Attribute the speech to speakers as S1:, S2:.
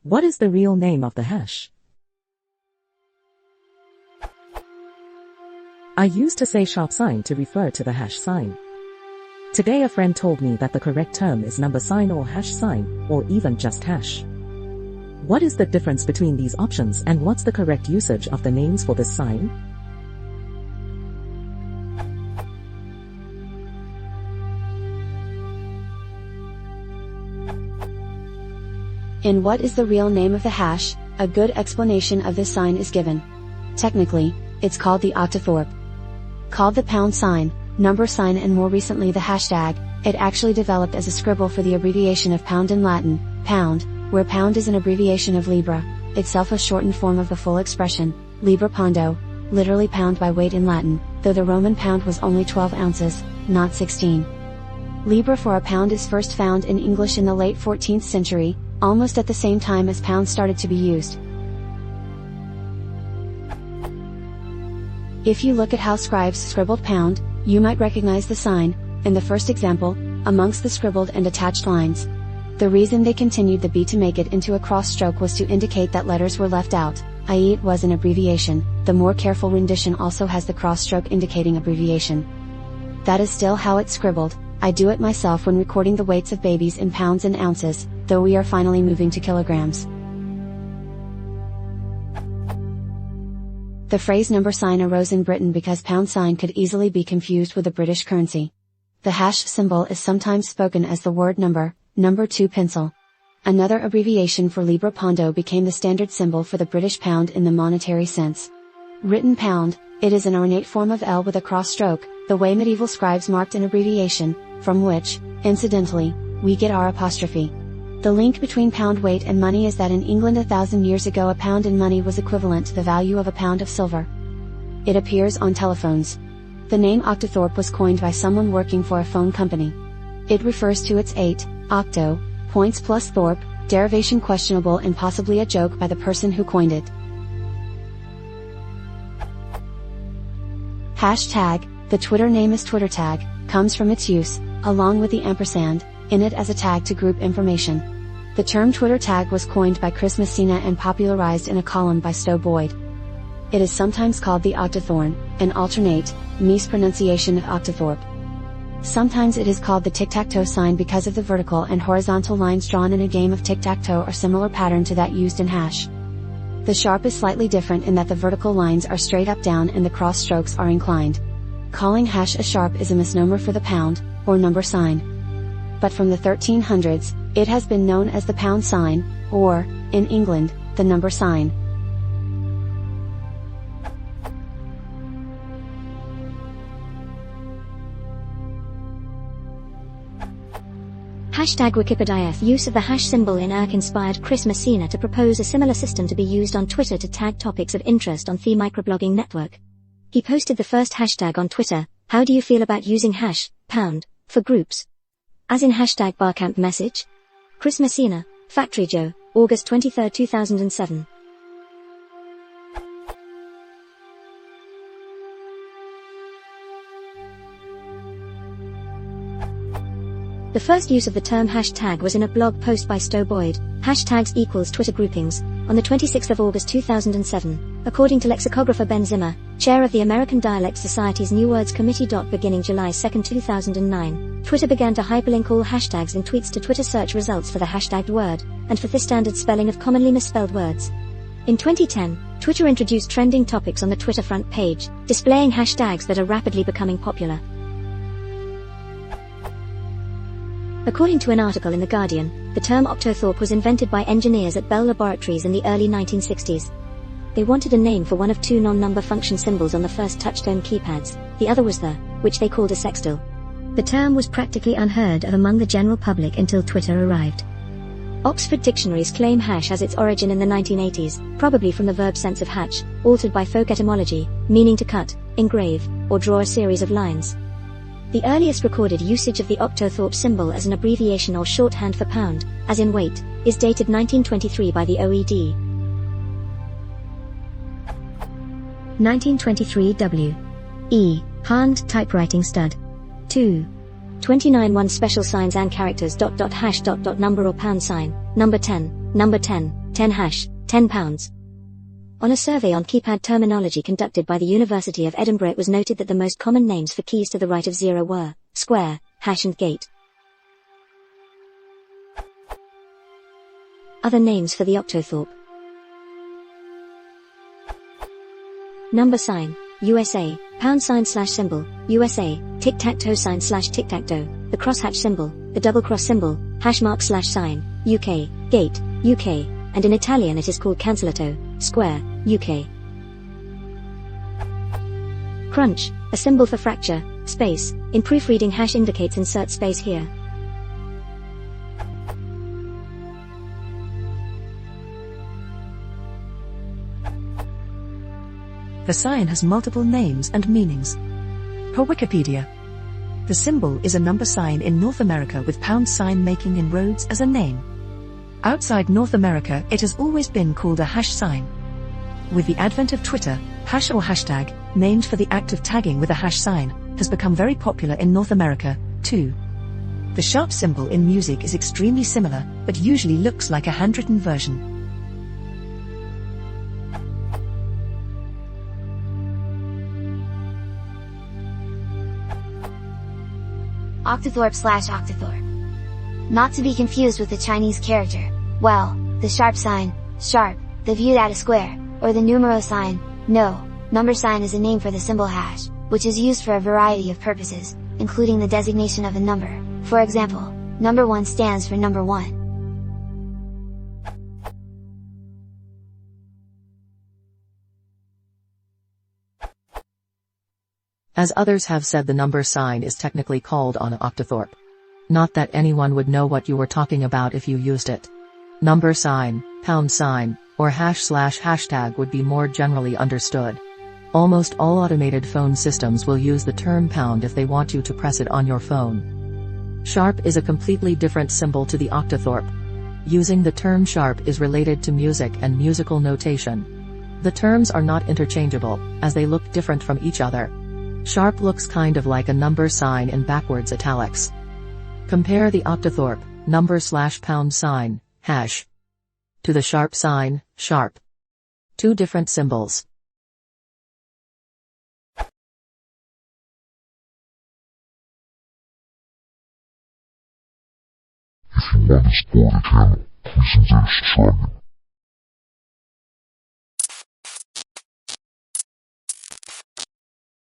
S1: What is the real name of the hash? I used to say sharp sign to refer to the hash sign. Today a friend told me that the correct term is number sign or hash sign, or even just hash. What is the difference between these options and what's the correct usage of the names for this sign?
S2: In What is the real name of the hash, a good explanation of this sign is given. Technically, it's called the octothorpe. Called the pound sign, number sign and more recently the hashtag, it actually developed as a scribble for the abbreviation of pound in Latin, pound, where pound is an abbreviation of libra, itself a shortened form of the full expression, libra pondo, literally pound by weight in Latin, though the Roman pound was only 12 ounces, not 16. Libra for a pound is first found in English in the late 14th century, almost at the same time as pound started to be used. If you look at how scribes scribbled pound, you might recognize the sign, in the first example, amongst the scribbled and attached lines. The reason they continued the B to make it into a cross stroke was to indicate that letters were left out, i.e. it was an abbreviation. The more careful rendition also has the cross stroke indicating abbreviation. That is still how it's scribbled. I do it myself when recording the weights of babies in pounds and ounces, though we are finally moving to kilograms. The phrase number sign arose in Britain because pound sign could easily be confused with the British currency. The hash symbol is sometimes spoken as the word number 2 pencil. Another abbreviation for libra pondo became the standard symbol for the British pound in the monetary sense. Written pound, it is an ornate form of L with a cross stroke, the way medieval scribes marked an abbreviation, from which, incidentally, we get our apostrophe. The link between pound weight and money is that in England 1,000 years ago a pound in money was equivalent to the value of a pound of silver. It appears on telephones. The name octothorpe was coined by someone working for a phone company. It refers to its 8, octo, points plus thorpe, derivation questionable and possibly a joke by the person who coined it. Hashtag, the Twitter name is Twitter tag, comes from its use, along with the ampersand, in it as a tag to group information. The term Twitter tag was coined by Chris Messina and popularized in a column by Stowe Boyd. It is sometimes called the octothorn, an alternate, mispronunciation of octothorpe. Sometimes it is called the tic-tac-toe sign because of the vertical and horizontal lines drawn in a game of tic-tac-toe are similar pattern to that used in hash. The sharp is slightly different in that the vertical lines are straight up down and the cross strokes are inclined. Calling hash a sharp is a misnomer for the pound, or number sign. But from the 1300s, it has been known as the pound sign, or, in England, the number sign.
S3: Hashtag Wikipedia. Use of the hash symbol in Irk inspired Chris Messina to propose a similar system to be used on Twitter to tag topics of interest on the microblogging network. He posted the first hashtag on Twitter, "How do you feel about using hash, pound, for groups?" As in hashtag Barcamp message. Chris Messina, Factory Joe, August 23, 2007. The first use of the term hashtag was in a blog post by Stowe Boyd, hashtags equals Twitter groupings, on the 26th of August 2007, according to lexicographer Ben Zimmer, chair of the American Dialect Society's New Words Committee. Beginning July 2, 2009, Twitter began to hyperlink all hashtags in tweets to Twitter search results for the hashtagged word, and for the standard spelling of commonly misspelled words. In 2010, Twitter introduced trending topics on the Twitter front page, displaying hashtags that are rapidly becoming popular. According to an article in The Guardian, the term octothorpe was invented by engineers at Bell Laboratories in the early 1960s. They wanted a name for one of two non-number function symbols on the first touchtone keypads, the other was the, which they called a sextil. The term was practically unheard of among the general public until Twitter arrived. Oxford dictionaries claim hash has its origin in the 1980s, probably from the verb sense of hatch, altered by folk etymology, meaning to cut, engrave, or draw a series of lines. The earliest recorded usage of the octothorpe symbol as an abbreviation or shorthand for pound, as in weight, is dated 1923 by the OED. 1923 W. E. Hand typewriting stud. 2. 29 1 special signs and characters .. hash .. number or pound sign, number 10, 10 hash, £10. On a survey on keypad terminology conducted by the University of Edinburgh, it was noted that the most common names for keys to the right of 0 were square, hash and gate. Other names for the octothorpe. Number sign, USA, #/symbol, USA, tic-tac-toe sign /tic-tac-toe, the crosshatch symbol, the double cross symbol, #/sign, UK, gate, UK, and in Italian it is called cancellato, square, UK. Crunch, a symbol for fracture, space, in proofreading hash indicates insert space here.
S1: The sign has multiple names and meanings. Per Wikipedia, the symbol is a number sign in North America with # making inroads as a name. Outside North America, it has always been called a hash sign. With the advent of Twitter, hash or hashtag, named for the act of tagging with a hash sign, has become very popular in North America, too. The sharp symbol in music is extremely similar, but usually looks like a handwritten version.
S4: Octothorpe/octothorpe. Not to be confused with the Chinese character, well, the sharp sign, sharp, the viewed at a square, or the numero sign, no, number sign is a name for the symbol hash, which is used for a variety of purposes, including the designation of a number. For example, number 1 stands for number 1.
S1: As others have said, the number sign is technically called an octothorpe. Not that anyone would know what you were talking about if you used it. Number sign, #, or #/hashtag would be more generally understood. Almost all automated phone systems will use the term # if they want you to press it on your phone. Sharp is a completely different symbol to the octothorpe. Using the term sharp is related to music and musical notation. The terms are not interchangeable, as they look different from each other. Sharp looks kind of like a number sign in backwards italics. Compare the octothorpe, number/#, hash, to the sharp sign, sharp. Two different symbols.
S5: If you want to support the channel, please consider subscribing.